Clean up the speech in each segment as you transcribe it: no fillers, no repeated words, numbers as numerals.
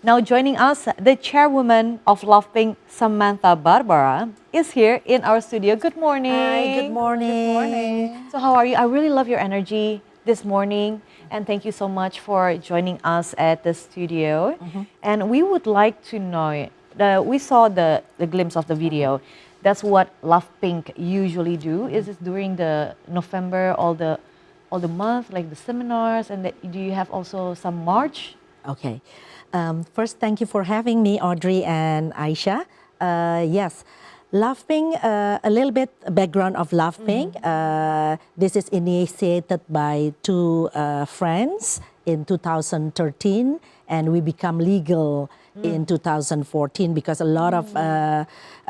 Now joining us, the chairwoman of Love Pink, Samantha Barbara, is here in our studio. Good morning. Hi, good morning. Good morning. So how are you? I really love your energy this morning, and thank you so much for joining us at the studio. And we would like to know, we saw the glimpse of the video. That's what Love Pink usually do. Is it during the November, all the month, like the seminars, and do you have also some march? Okay. First, thank you for having me, Audrey and Aisha. Yes, Laughing, a little bit background of Laughing. This is initiated by two friends in 2013, and we become legal in 2014 because a lot of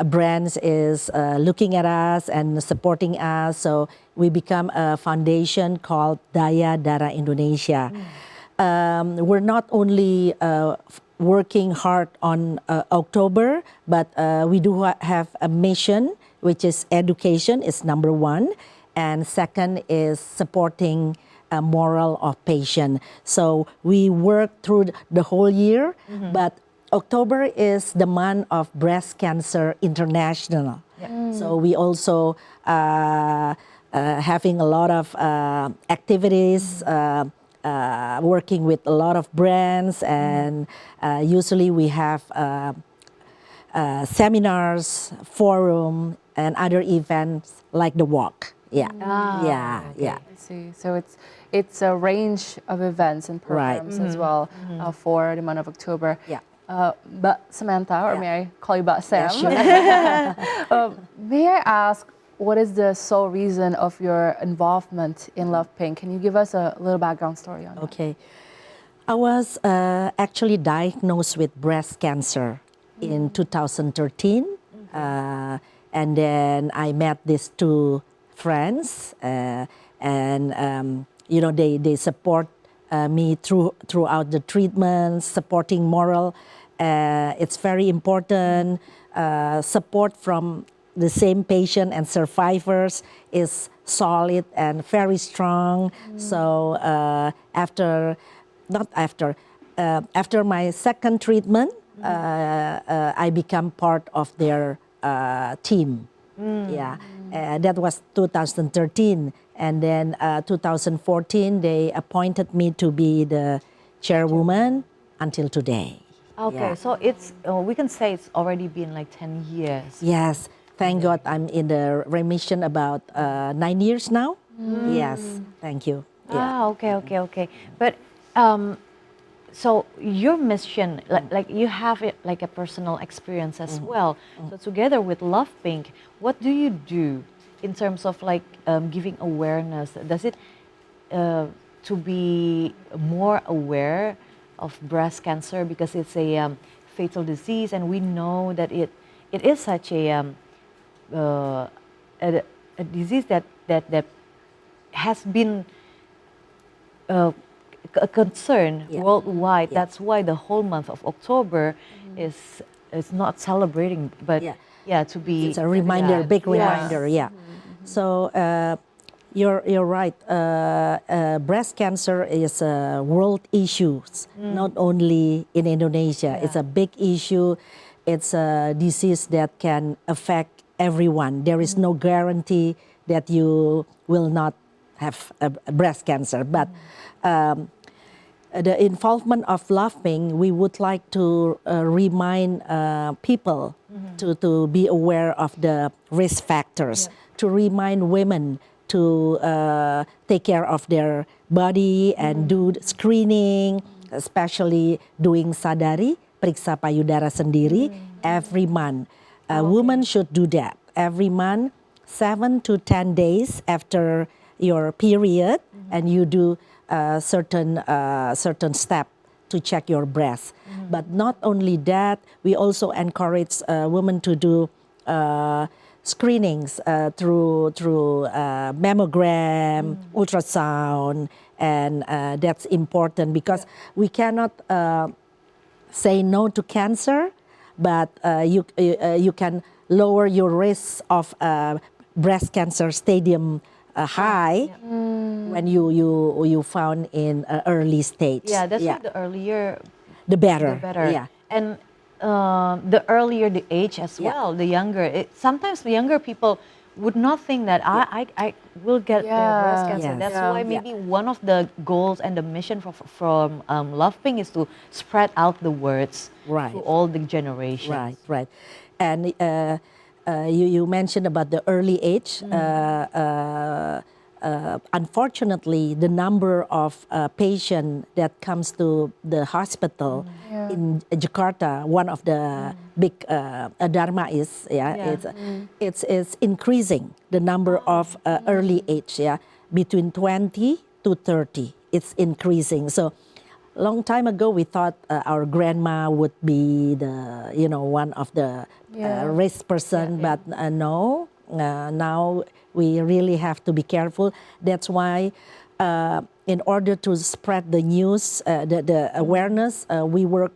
brands is looking at us and supporting us. So we become a foundation called Daya Dara Indonesia. We're not only working hard on October, but we do have a mission, which is education is number one, and second is supporting moral of patient. So we work through the whole year, but October is the month of Breast Cancer International. So we also having a lot of activities, working with a lot of brands, and usually we have seminars, forum, and other events like the walk. Yeah, yeah. I see. So it's a range of events and programs as well for the month of October. Yeah. But Samantha, or may I call you But Sam? Yeah, sure. May I ask, what is the sole reason of your involvement in Love Pink? Can you give us a little background story on that? Okay. I was actually diagnosed with breast cancer in 2013. And then I met these two friends, and you know, they support me throughout the treatment, supporting moral. It's very important. Support from the same patient and survivors is solid and very strong. So after my second treatment, I become part of their team. Yeah, that was 2013, and then 2014 they appointed me to be the chairwoman until today. Okay, Yeah. so it's we can say it's already been like 10 years. Yes, thank God I'm in the remission about 9 years now. Yes, thank you. Yeah. Ah, okay. But so your mission, like you have it like a personal experience as well. So together with Love Pink, what do you do in terms of like giving awareness? Does it to be more aware of breast cancer because it's a fatal disease, and we know that it is such a disease that has been a concern worldwide. Yeah. That's why the whole month of October is not celebrating, but to be. It's a reminder, big Yes. reminder. Yeah. So you're right. Breast cancer is a world issue, not only in Indonesia. It's a big issue. It's a disease that can affect everyone. There is no guarantee that you will not have a breast cancer, but the involvement of Laughing, we would like to remind people to be aware of the risk factors, to remind women to take care of their body and do screening, especially doing sadari, periksa payudara sendiri, every month. Women should do that every month, 7 to 10 days after your period, and you do certain step to check your breast. But not only that, we also encourage women to do screenings through mammogram, ultrasound, and that's important because we cannot say no to cancer, but you can lower your risk of breast cancer stadium high when you found in early stage. Yeah, that's why the earlier the better. The better. Yeah. And the earlier the age as Yeah. well, the younger. Sometimes the younger people would not think that I will get the breast Yeah. cancer. Yes. That's Yeah. why Yeah. maybe one of the goals and the mission from Love Pink is to spread out the words Right. to all the generations. Right, right. And you mentioned about the early age. Unfortunately, the number of patients that comes to the hospital Yeah. in Jakarta, one of the big Dharma is, Yeah. it's increasing the number of early age, between 20 to 30. It's increasing. So long time ago, we thought our grandma would be the, one of the Yeah. risk person, but no. Now we really have to be careful. That's why, in order to spread the news, the awareness, we work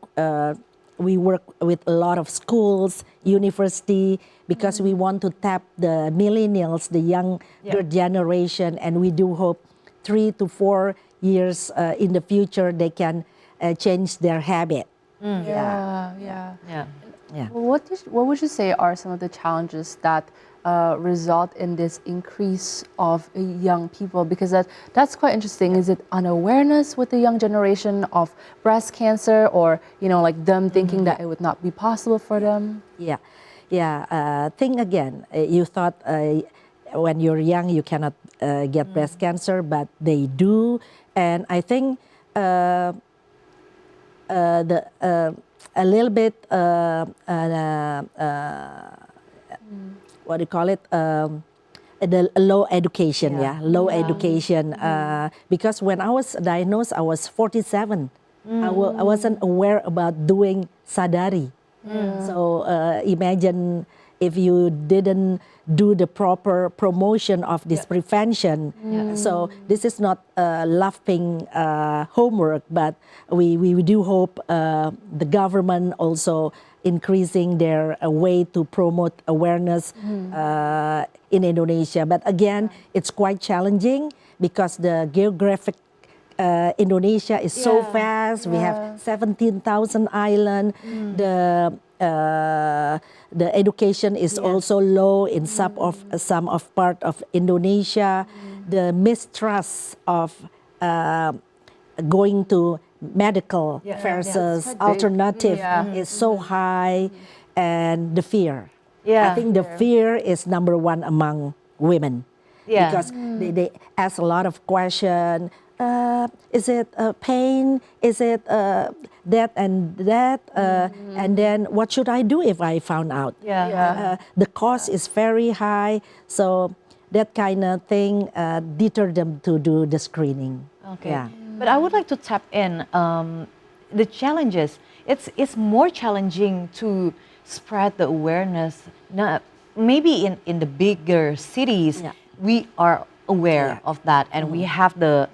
with a lot of schools, university, because we want to tap the millennials, the younger generation, and we do hope 3 to 4 years in the future they can change their habit. Yeah. Yeah. Yeah. Yeah. Well, what would you say are some of the challenges that result in this increase of young people? Because that's quite interesting. Is it unawareness with the young generation of breast cancer, or like them thinking that it would not be possible for them? Yeah. Think again. You thought when you're young you cannot get breast cancer, but they do, and I think a little bit what do you call it? The low education, low education. Because when I was diagnosed, I was 47. I wasn't aware about doing sadari. So imagine if you didn't do the proper promotion of this prevention. So this is not laughing homework, but we do hope the government also increasing their way to promote awareness in Indonesia. But again, it's quite challenging because the geographic Indonesia is so fast. We have 17,000 islands. The education is also low in some of part of Indonesia. The mistrust of going to medical versus quite big. alternative is so high, and the fear. Yeah. I think the fear is number one among women. Yeah. Because they ask a lot of questions. Is it pain? Is it that and that? And then what should I do if I found out? The cost is very high. So that kind of thing deter them to do the screening. Okay. Yeah. But I would like to tap in the challenges. It's more challenging to spread the awareness. Maybe in the bigger cities, we are aware of that, and we have the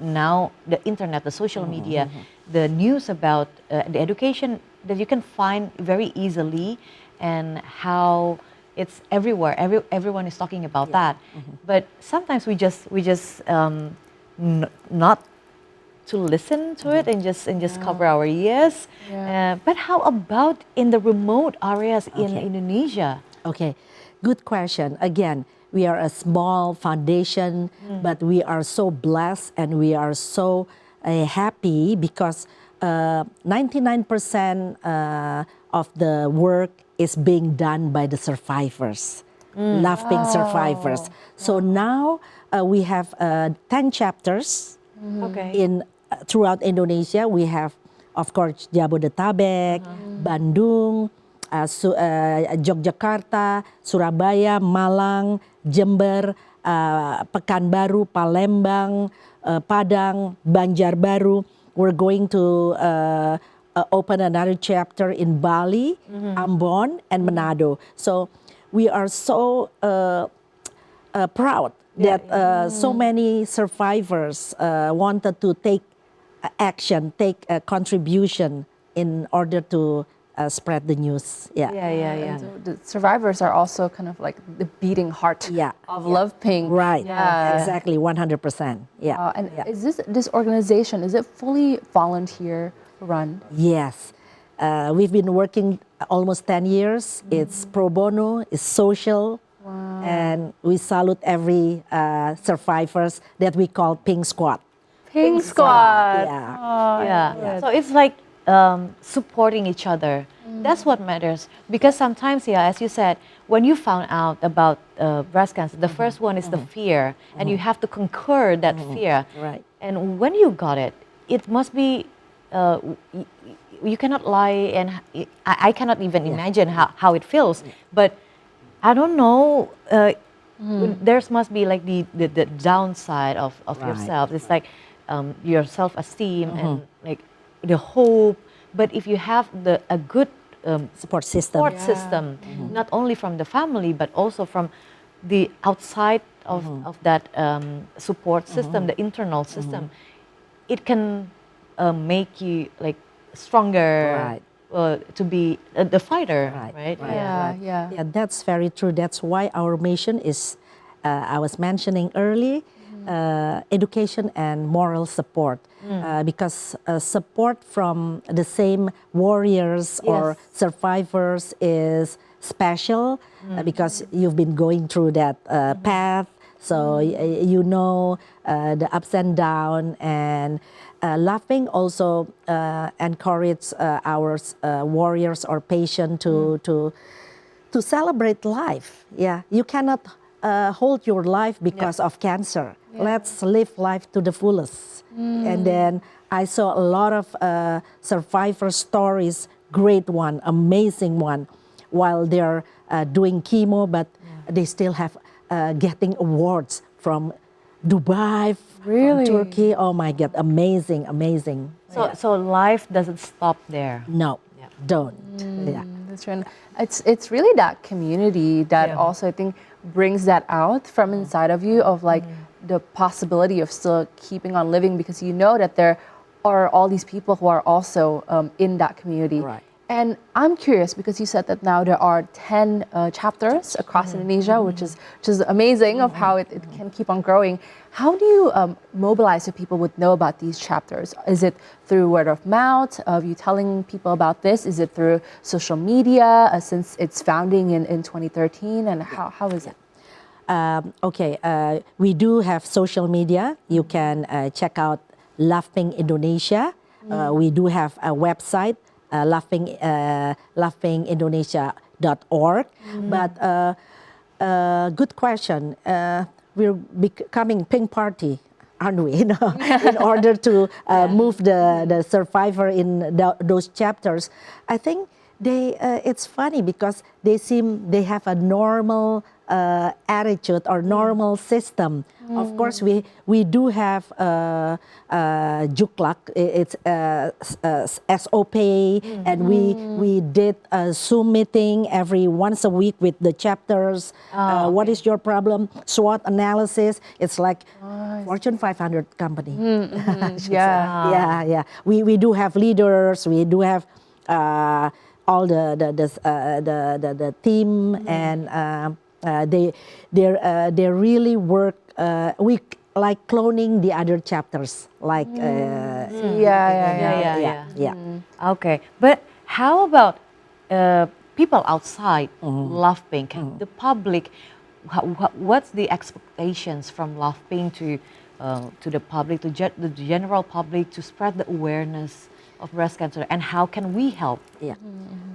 internet, the social media, the news about the education that you can find very easily, and how it's everywhere. Everyone is talking about that. But sometimes we just not to listen to it and just cover our ears. But how about in the remote areas in Indonesia? Okay, good question. Again, we are a small foundation, but we are so blessed and we are so happy because 99% of the work is being done by the survivors, laughing survivors. So now we have 10 chapters in throughout Indonesia. We have, of course, Jabodetabek, Bandung, Yogyakarta, Surabaya, Malang, Jember, Pekanbaru, Palembang, Padang, Banjarbaru. We're going to open another chapter in Bali, Ambon, and Manado. So we are so proud that so many survivors wanted to take action, take a contribution in order to spread the news. And so the survivors are also kind of like the beating heart of Love Pink. Right. Exactly. 100%. And is this organization, is it fully volunteer run? Yes. We've been working almost 10 years. It's pro bono, it's social, and we salute every survivors that we call Pink Squad. Pink Squad. Yeah. Oh, Yeah. So it's like supporting each other. That's what matters. Because sometimes, yeah, as you said, when you found out about breast cancer, the first one is the fear, and you have to conquer that fear. Right. And when you got it, it must be. You cannot lie, and I cannot even imagine how it feels. But I don't know. There must be like the downside of Right. yourself. It's like your self-esteem and like the hope. But if you have a good Support system. support system, not only from the family but also from the outside of that support system, the internal system, it can make you like stronger Right. to be the fighter, Right, right? right. Yeah, Right. yeah. Yeah, that's very true. That's why our mission is, I was mentioning early, education and moral support. Because support from the same warriors or Yes. survivors is special because you've been going through that path. So you know the ups and downs, and laughing also encourage our warriors or patients to celebrate life. Yeah, you cannot hold your life because of cancer. Let's live life to the fullest. And then I saw a lot of survivor stories, great one, amazing one, while they're doing chemo, but they still have getting awards from Dubai, Really? from Turkey. Oh my God, amazing, amazing. So life doesn't stop there. No, don't. Yeah. That's right. It's really that community that Yeah. also I think brings that out from inside of you of like the possibility of still keeping on living because you know that there are all these people who are also in that community. Right. And I'm curious because you said that now there are 10 chapters across Indonesia, which is amazing of how it can keep on growing. How do you mobilize so people would know about these chapters? Is it through word of mouth, of you telling people about this? Is it through social media since its founding in 2013? And how is it? Okay, we do have social media. You can check out Laughing Indonesia. We do have a website, laughingindonesia.org. But good question. We're becoming pink party, aren't we? In order to move the survivor in those chapters. I think it's funny because they have a normal attitude or normal system. Of course, we do have juklak. It's SOP, and we did a Zoom meeting every once a week with the chapters. What is your problem? SWOT analysis. It's like Fortune 500 company. Yeah. We do have leaders. We do have all the team, and they really work. We like cloning the other chapters, like Yeah. Okay, but how about people outside Love Pink, the public? What's the expectations from Love Pink to the public, to the general public, to spread the awareness of breast cancer, and how can we help? Yeah.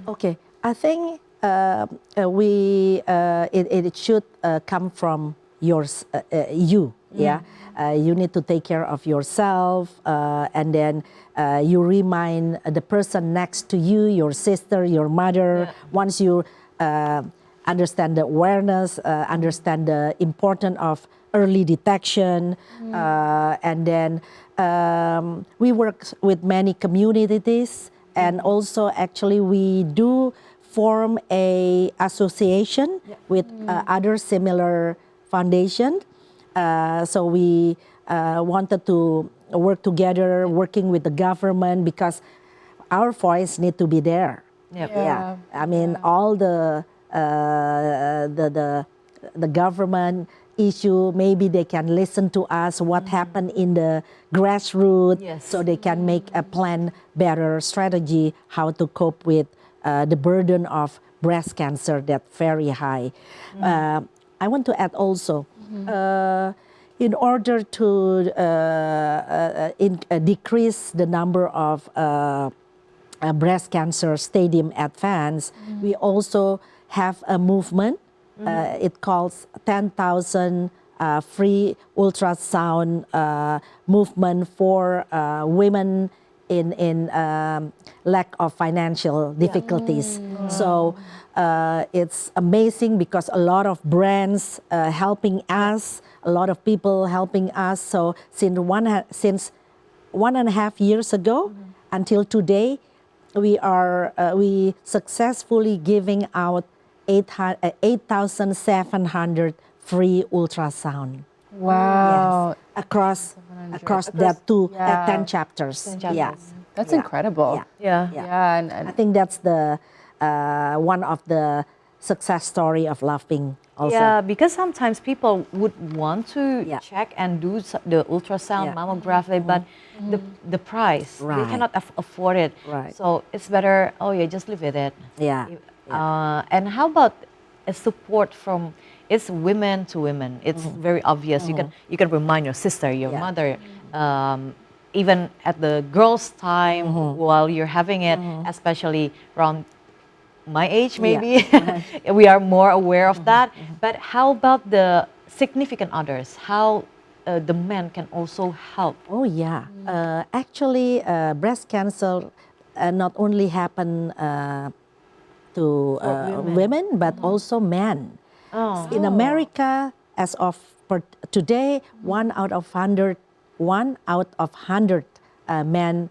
Okay. I think it should come from you. Yeah. You need to take care of yourself, and then you remind the person next to you, your sister, your mother. Once you understand the awareness, understand the importance of early detection, and then we work with many communities, and also actually we do form a association with other similar foundation. So we wanted to work together, working with the government, because our voice need to be there. I mean, all the government issue, maybe they can listen to us what happened in the grassroots, Yes. so they can make a plan, better strategy how to cope with the burden of breast cancer that's very high. I want to add also, in order to decrease the number of breast cancer stadium advance, we also have a movement. It calls 10,000 free ultrasound movement for women in lack of financial difficulties. So it's amazing because a lot of brands helping us, a lot of people helping us. So since 1.5 years ago until today, we successfully giving out 8,700 free ultrasound. Wow. Yes, across 700. that Yeah. 10 chapters. 10 Yeah. chapters. That's Yeah. incredible. Yeah. Yeah, and I think that's the one of the success story of Laughing also. Yeah, because sometimes people would want to Yeah. check and do the ultrasound Yeah. mammography, but the price, they Right. cannot afford it. Right. So it's better, oh yeah, just leave it at. Yeah. And how about a support from, it's women to women. It's very obvious. You can remind your sister, your Yeah. mother, even at the girls' time while you're having it, especially around my age maybe, we are more aware of that. But how about the significant others? How the men can also help? Oh yeah. Actually, breast cancer not only happen to women, but also men. Oh. In America, as of today, 1 out of 100 men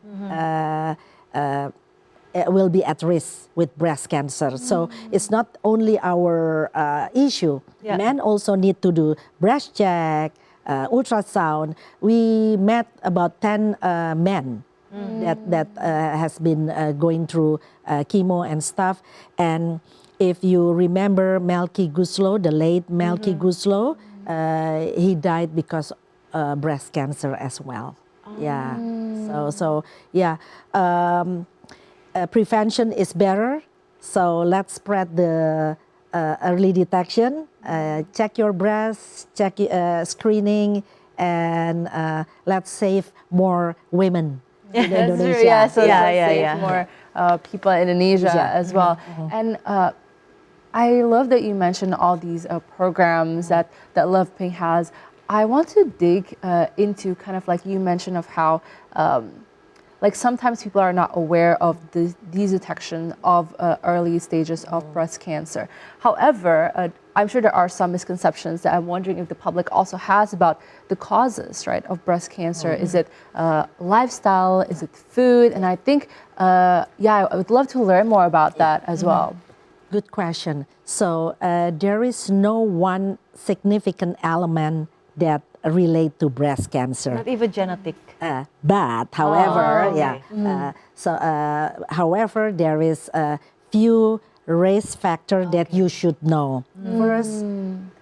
will be at risk with breast cancer. So it's not only our issue. Yeah. Men also need to do breast check, ultrasound. We met about 10 men that has been going through chemo and stuff. And if you remember Melky Guslow, the late Melky Guslow, he died because breast cancer as well. Yeah. So yeah. Prevention is better. So let's spread the early detection. Check your breast, check screening, and let's save more women in That's true, Indonesia. yeah, so Yeah, let's yeah, save yeah. more people in Indonesia Yeah. as well. And I love that you mentioned all these programs that Love Pink has. I want to dig into kind of like you mentioned of how like sometimes people are not aware of these detection of early stages of breast cancer. However, I'm sure there are some misconceptions that I'm wondering if the public also has about the causes, right, of breast cancer. Is it lifestyle? Is it food? And I think, yeah, I would love to learn more about that as well. Good question. So there is no one significant element that relate to breast cancer. Not even genetic. But however, okay. however, there is a few risk factor that you should know. First,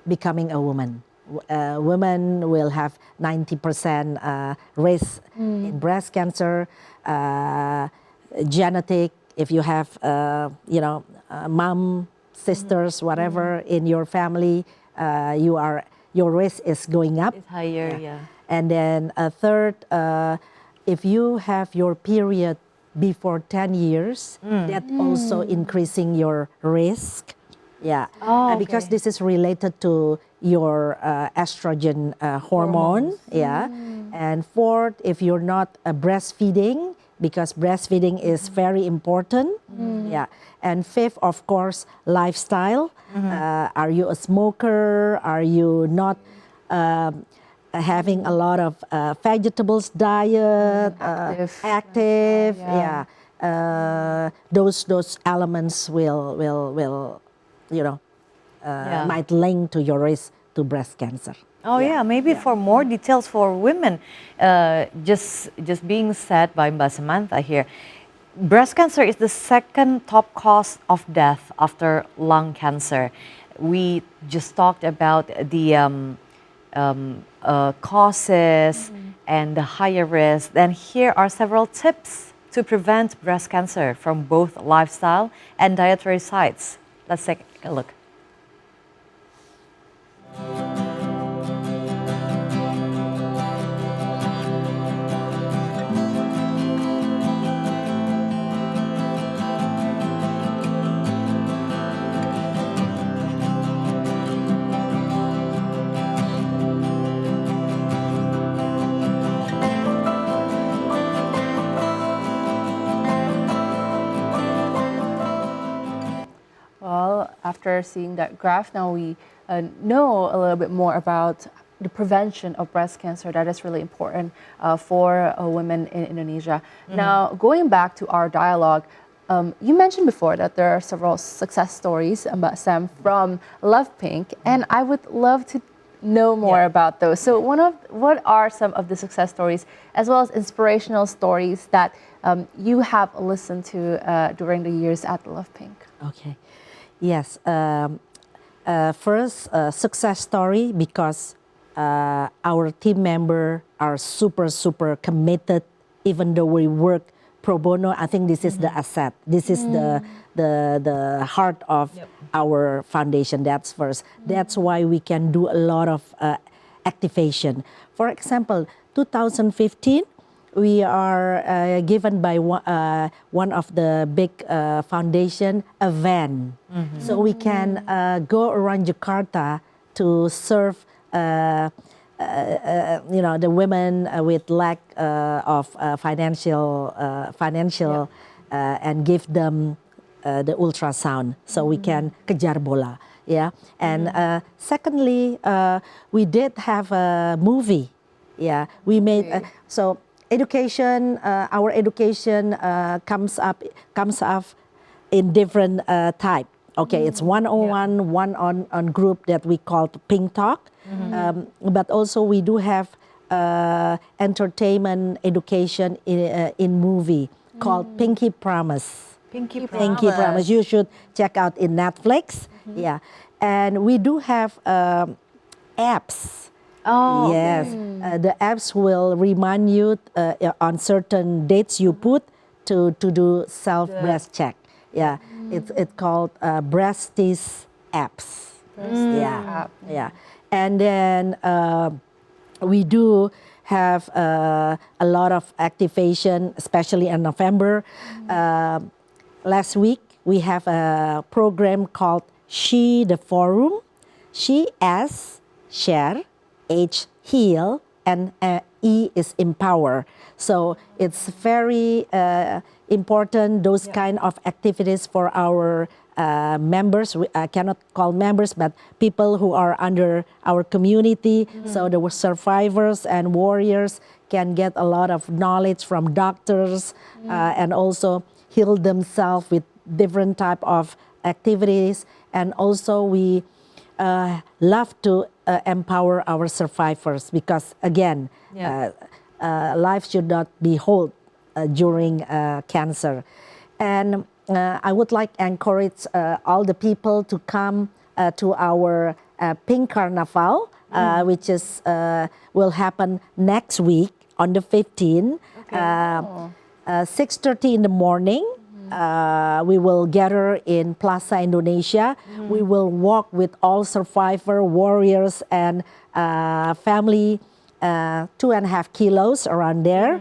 becoming a woman. Women will have 90% risk in breast cancer. Genetic, if you have, mom, sisters, whatever in your family, your risk is going up. It's higher, yeah. And then a third, if you have your period before 10 years, that also increasing your risk. Yeah, Oh, because okay. this is related to your estrogen hormone. Yeah, and fourth, if you're not breastfeeding, because breastfeeding is very important. Yeah, and fifth, of course, lifestyle. Are you a smoker? Are you not having a lot of vegetables diet? Active. Yeah. Those elements will might link to your risk to breast cancer. Oh yeah, maybe for more details for women, just being said by Mbak Samantha here, breast cancer is the second top cause of death after lung cancer. We just talked about the causes and the higher risk, then here are several tips to prevent breast cancer from both lifestyle and dietary sides. Let's take a look. Well, after seeing that graph, now we know a little bit more about the prevention of breast cancer. That is really important for women in Indonesia. Now, going back to our dialogue, you mentioned before that there are several success stories, Mbak Sam, from Love Pink, and I would love to know more about those. So, what are some of the success stories, as well as inspirational stories that you have listened to during the years at Love Pink? Okay. Yes. First, success story because our team member are super committed. Even though we work pro bono, I think this is the asset. This is the heart of our foundation. That's first. That's why we can do a lot of activation. For example, 2015. We are given by one of the big foundation a van, so we can go around Jakarta to serve the women with lack of financial and give them the ultrasound so we can kejar bola. Yeah, and secondly, we did have a movie. Yeah, we made so. Education, our education comes up in different type. Okay, it's one-on-one, one-on group that we call Pink Talk. But also we do have entertainment education in movie called Pinky Promise. Pinky Pinky Promise. You should check out in Netflix. Yeah, and we do have apps. Oh, yes. The apps will remind you on certain dates you put to do self breast check. Yeah, it's called Breasties apps. Yeah. And then we do have a lot of activation, especially in November. Last week we have a program called She the Forum. She as share. H heal, and E is empower. So it's very important, those kind of activities for our members. I cannot call members, but people who are under our community. So the survivors and warriors can get a lot of knowledge from doctors and also heal themselves with different type of activities. And also we love to empower our survivors because again, life should not be hold during cancer. And I would like to encourage all the people to come to our Pink Carnival, which is will happen next week on the 15th, 6:30 in the morning. We will gather in Plaza Indonesia. We will walk with all survivor warriors and family 2.5 kilos around there.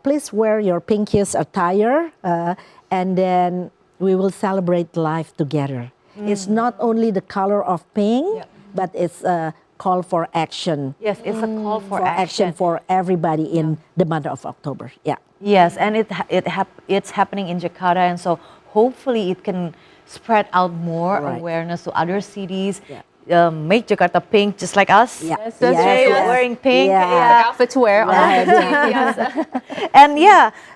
Please wear your pinkiest attire and then we will celebrate life together. It's not only the color of pink, but it's a call for action. yes, it's a call for action for everybody in the month of October. Yeah. Yes, and it's happening in Jakarta, and so hopefully it can spread out more awareness to other cities. Make Jakarta pink, just like us. Yeah. Yes, that's right. Yes. Wearing pink. Yeah. The outfit to wear on the And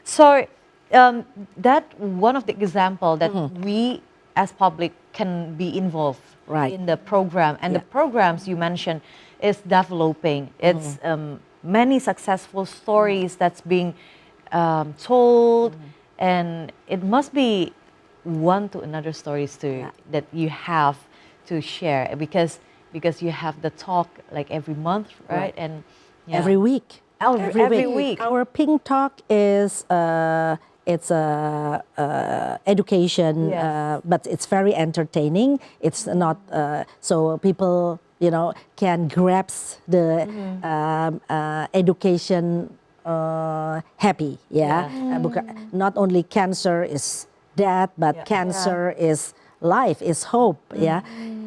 so that one of the example that we as public can be involved in the program, and the programs you mentioned is developing. It's many successful stories that's being told, and it must be one to another stories too that you have to share, because because you have the talk like every month, right? And yeah. Every week. Every week. Our Pink Talk is it's education, Yes. but it's very entertaining. It's not so people can grasp the education happy. Yeah, because not only cancer is death, but cancer is life, is hope. Yeah,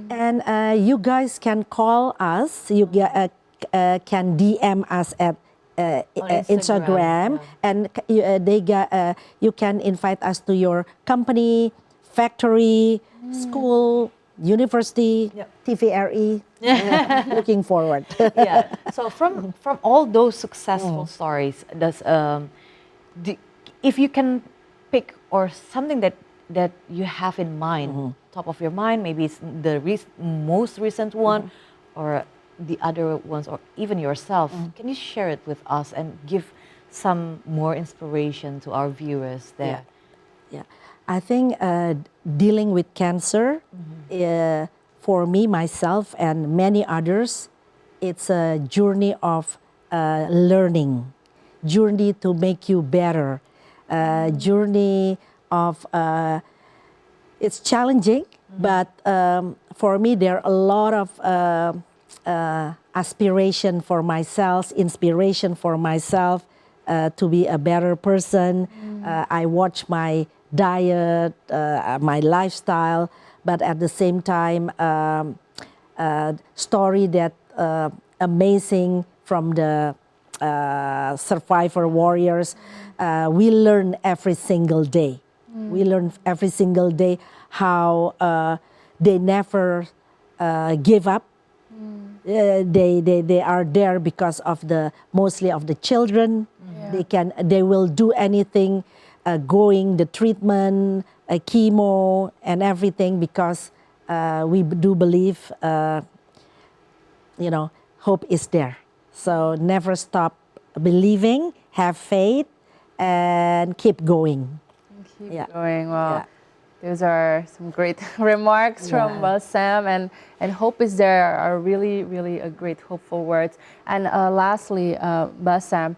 and you guys can call us. You can DM us at Instagram, and you can invite us to your company, factory, school, university, TVRE. Looking forward. Yeah. So from all those successful stories, if you can pick or something that you have in mind, top of your mind, maybe it's the most recent one, or the other ones, or even yourself, can you share it with us and give some more inspiration to our viewers there? Yeah, I think dealing with cancer, for me, myself, and many others, it's a journey of learning, journey to make you better, journey of, it's challenging, but for me, there are a lot of aspiration for myself, inspiration for myself to be a better person. I watch my diet, my lifestyle, but at the same time, story that amazing from the survivor warriors. We learn every single day. We learn every single day how they never give up. They are there because of mostly of the children. They will do anything, going the treatment, chemo and everything, because we do believe hope is there. So never stop believing, have faith, and keep going. Keep going. Well, those are some great remarks from Sam, and hope is there are really, really a great hopeful words. And lastly, Sam,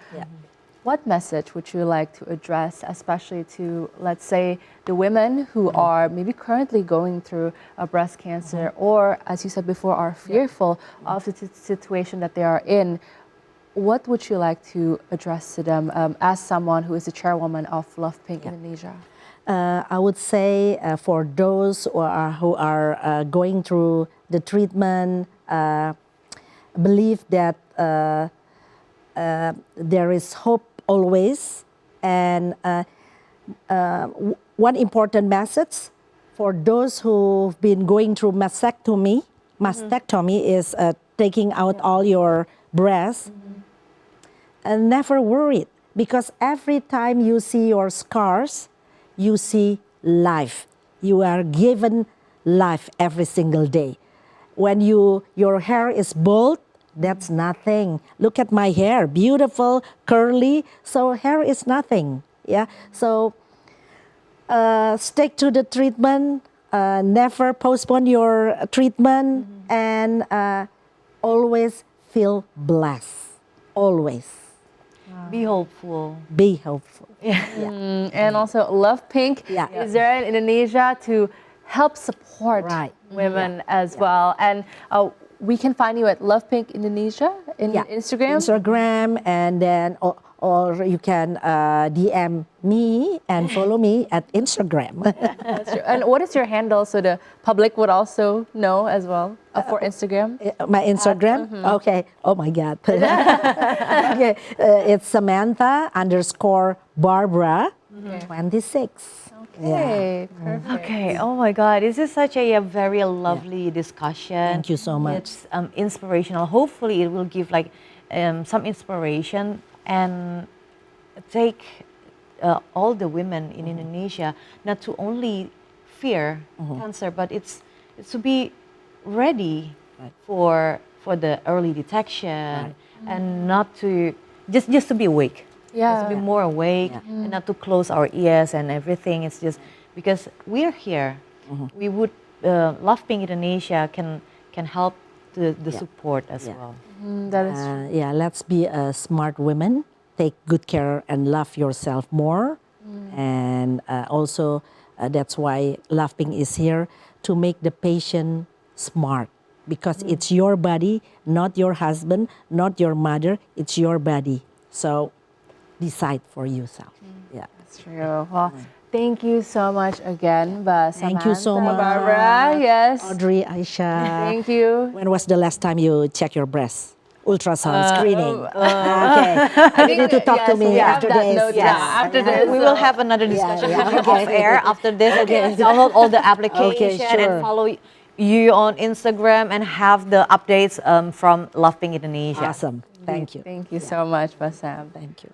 what message would you like to address, especially to, let's say, the women who are maybe currently going through breast cancer, or, as you said before, are fearful of the situation that they are in? What would you like to address to them as someone who is the chairwoman of Love Pink Indonesia? I would say for those who are going through the treatment, believe that there is hope always. And one important message for those who've been going through mastectomy is taking out all your breasts. And never worried, because every time you see your scars, you see life. You are given life every single day. When your hair is bald, that's nothing. Look at my hair, beautiful, curly. So hair is nothing. Yeah. So stick to the treatment. Never postpone your treatment, and always feel blessed. Always. Be hopeful. Be hopeful. And also Love Pink is there in Indonesia to help support women as well. And we can find you at Love Pink Indonesia in Instagram. Instagram, and then or you can DM me and follow me at Instagram. That's true. And what is your handle so the public would also know as well for Instagram? My Instagram? Okay. Oh my God. Okay. It's Samantha_Barbara 26. Okay, perfect. Okay, oh my God, this is such a very lovely discussion. Thank you so much. It's inspirational. Hopefully it will give like some inspiration and take all the women in Indonesia not to only fear cancer, but it's to be ready for the early detection and not to just to be awake. Just to be more awake and not to close our ears and everything. It's just because we're here. We would Love Pink Indonesia can help the support as Yeah. well. That is true. Yeah, let's be a smart women. Take good care and love yourself more. And also, that's why laughing is here to make the patient smart because it's your body, not your husband, not your mother. It's your body. So decide for yourself. Yeah. That's true. Well, thank you so much again, Thank you so Samantha, much. Barbara. Yes. Audrey, Aisha. Thank you. When was the last time you check your breast? Ultrasound screening. Okay. I You need to talk to yes, me we have after that this. note Yes. down after this. We will have another discussion yeah, with you okay. off air after this. Okay. Download all the application sure. and follow you on Instagram and have the updates from Love Pink Indonesia. Awesome. Thank you. Thank you so much, Basam. Thank you.